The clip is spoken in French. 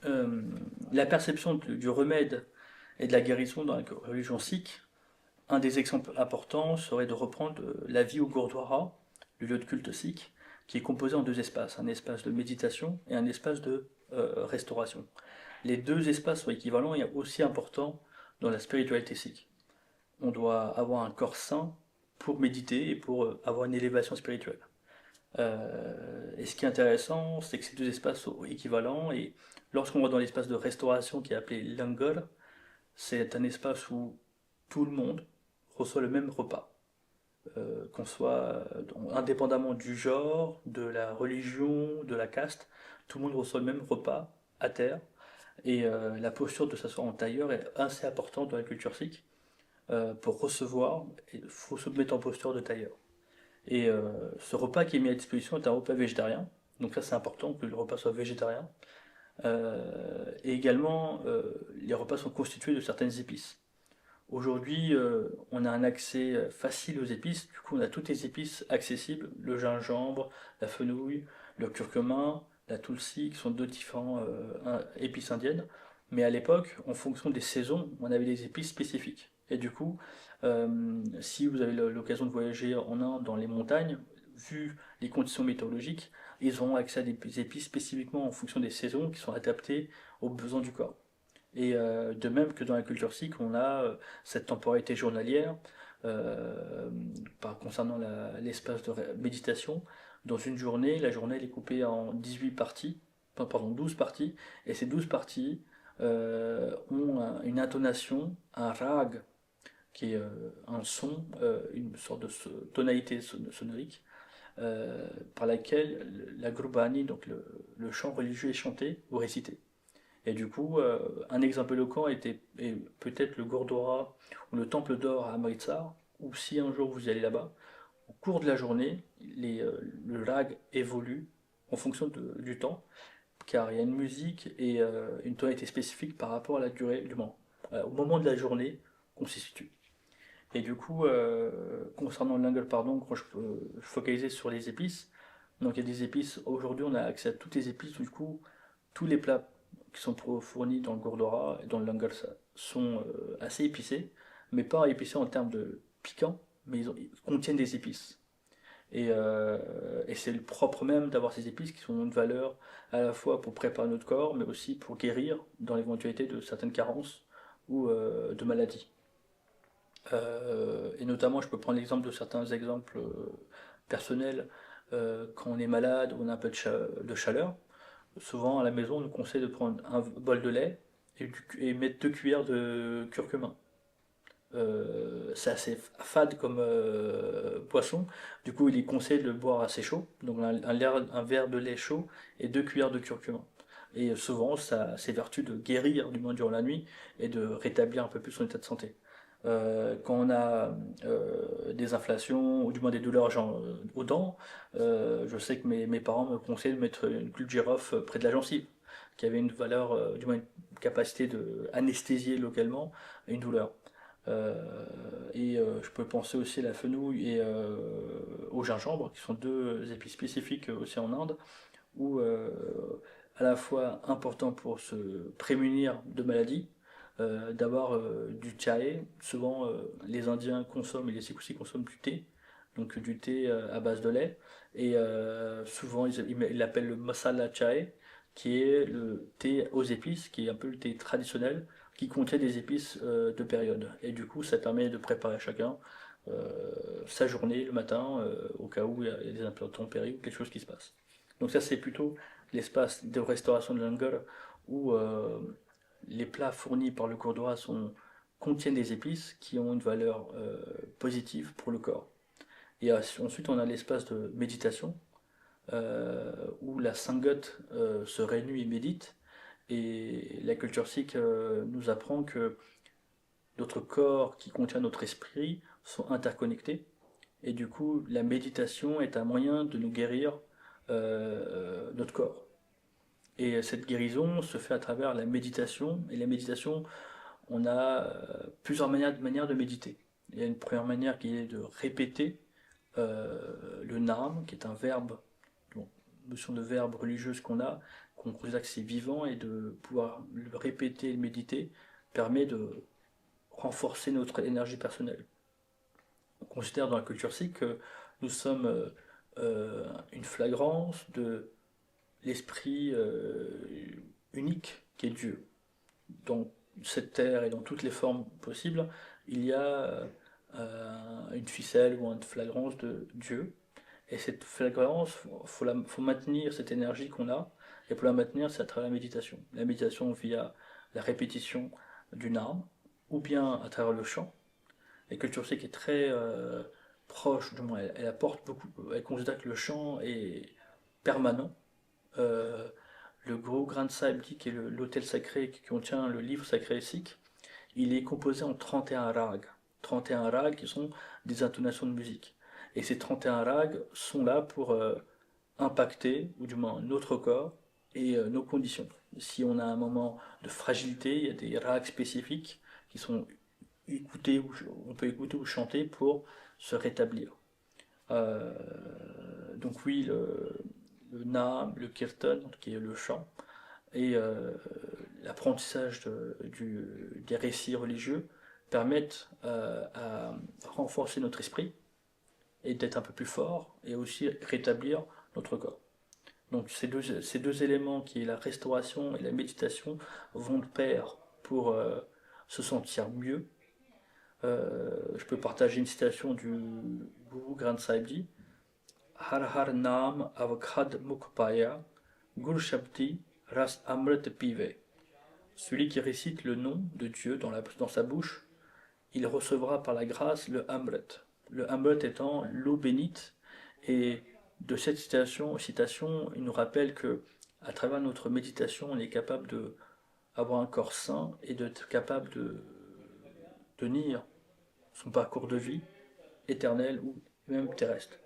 euh, la perception du remède et de la guérison dans la religion sikh, un des exemples importants serait de reprendre la vie au Gurdwara, le lieu de culte sikh, qui est composé en deux espaces, un espace de méditation et un espace de restauration. Les deux espaces sont équivalents et aussi importants dans la spiritualité sikh. On doit avoir un corps sain pour méditer et pour avoir une élévation spirituelle. Et ce qui est intéressant, c'est que ces deux espaces sont équivalents et lorsqu'on va dans l'espace de restauration qui est appelé langar, c'est un espace où tout le monde reçoit le même repas, qu'on soit indépendamment du genre, de la religion, de la caste, tout le monde reçoit le même repas à terre. Et la posture de s'asseoir en tailleur est assez importante dans la culture sikh. Pour recevoir, il faut se mettre en posture de tailleur. Et ce repas qui est mis à disposition est un repas végétarien. Donc ça c'est important que le repas soit végétarien. Et également, les repas sont constitués de certaines épices. Aujourd'hui, on a un accès facile aux épices, du coup on a toutes les épices accessibles, le gingembre, la fenouil, le curcuma, la tulsi, qui sont deux différents épices indiennes. Mais à l'époque, en fonction des saisons, on avait des épices spécifiques. Et du coup, si vous avez l'occasion de voyager en Inde, dans les montagnes, vu les conditions météorologiques, ils auront accès à des épices spécifiquement en fonction des saisons qui sont adaptées aux besoins du corps. Et de même que dans la culture sikh, on a cette temporalité journalière concernant l'espace de méditation. Dans une journée, la journée elle est coupée en 18 parties, pardon, 12 parties, et ces 12 parties ont une intonation, un rag, qui est un son, une sorte de tonalité sonorique, par laquelle la Gurbani, donc le chant religieux, est chanté ou récité. Et du coup, un exemple éloquent est peut-être le Gurdwara ou le Temple d'Or à Amritsar, ou si un jour vous y allez là-bas, au cours de la journée, le lag évolue en fonction du temps, car il y a une musique et une tonalité spécifique par rapport à la durée du moment, au moment de la journée qu'on s'y situe. Et du coup, concernant le lingual, pardon, quand je peux focaliser sur les épices, donc il y a des épices, aujourd'hui on a accès à toutes les épices, du coup, tous les plats qui sont fournis dans le Gurdwara et dans le langar sont assez épicés, mais pas épicés en termes de piquant, mais ils contiennent des épices. Et c'est le propre même d'avoir ces épices qui sont une valeur à la fois pour préparer notre corps, mais aussi pour guérir dans l'éventualité de certaines carences ou de maladies. Et notamment, je peux prendre l'exemple de certains exemples personnels. Quand on est malade ou on a un peu de chaleur, souvent à la maison, on nous conseille de prendre un bol de lait et mettre 2 cuillères de curcuma. C'est assez fade comme boisson, du coup il est conseillé de le boire assez chaud, donc un verre de lait chaud et 2 cuillères de curcuma. Et souvent ça a ses vertus de guérir du moins durant la nuit et de rétablir un peu plus son état de santé. Quand on a des inflations ou du moins des douleurs genre, aux dents, je sais que mes parents me conseillent de mettre une clou de girofle près de la gencive, qui avait une valeur, du moins une capacité de anesthésier localement une douleur. Je peux penser aussi à la fenouil et au gingembre, qui sont deux épices spécifiques aussi en Inde, où à la fois important pour se prémunir de maladies, d'avoir du chae. Souvent, les Indiens consomment, et les Sikhs aussi consomment du thé, donc du thé à base de lait. Et souvent, ils l'appellent le masala chae, qui est le thé aux épices, qui est un peu le thé traditionnel, qui contient des épices de période. Et du coup, ça permet de préparer à chacun sa journée le matin, au cas où il y a des intempéries ou quelque chose qui se passe. Donc ça, c'est plutôt l'espace de restauration de langue où les plats fournis par le Courdois contiennent des épices qui ont une valeur positive pour le corps. Et ensuite, on a l'espace de méditation où la Sangat se réunit et médite. Et la culture sikh nous apprend que notre corps qui contient notre esprit sont interconnectés. Et du coup, la méditation est un moyen de nous guérir notre corps. Et cette guérison se fait à travers la méditation. Et la méditation, on a plusieurs manières de méditer. Il y a une première manière qui est de répéter le nam, qui est un verbe, donc, notion de verbe religieuse qu'on considère que c'est vivant et de pouvoir le répéter et le méditer permet de renforcer notre énergie personnelle. On considère dans la culture sikh que nous sommes une flagrance de l'esprit unique qui est Dieu. Dans cette terre et dans toutes les formes possibles, il y a une ficelle ou une flagrance de Dieu. Et cette flagrance, faut maintenir cette énergie qu'on a, et pour la maintenir, c'est à travers la méditation. La méditation via la répétition d'une arme, ou bien à travers le chant. La culture sikh est très proche, du moins elle apporte beaucoup, elle considère que le chant est permanent. Euh, le Guru Granth Sahib dit, qui est l'autel sacré qui contient le livre sacré sikh, il est composé en 31 rags. 31 rags qui sont des intonations de musique. Et ces 31 rags sont là pour impacter, ou du moins notre corps et nos conditions. Si on a un moment de fragilité, il y a des rags spécifiques qui sont écoutés, ou on peut écouter ou chanter pour se rétablir. Euh, donc oui, le naam, le kirtan, qui est le chant, et l'apprentissage des récits religieux permettent à renforcer notre esprit et d'être un peu plus fort et aussi rétablir notre corps. Donc ces deux éléments qui est la restauration et la méditation vont de pair pour se sentir mieux. Je peux partager une citation du Guru Granth Sahib Ji. Har har naam avkhad mukpaya, gur shabdi ras amrit pive. Celui qui récite le nom de Dieu dans sa bouche, il recevra par la grâce le amrit. Le amrit étant l'eau bénite, et de cette citation, il nous rappelle que à travers notre méditation, on est capable d'avoir un corps sain et d'être capable de tenir son parcours de vie éternel ou même terrestre.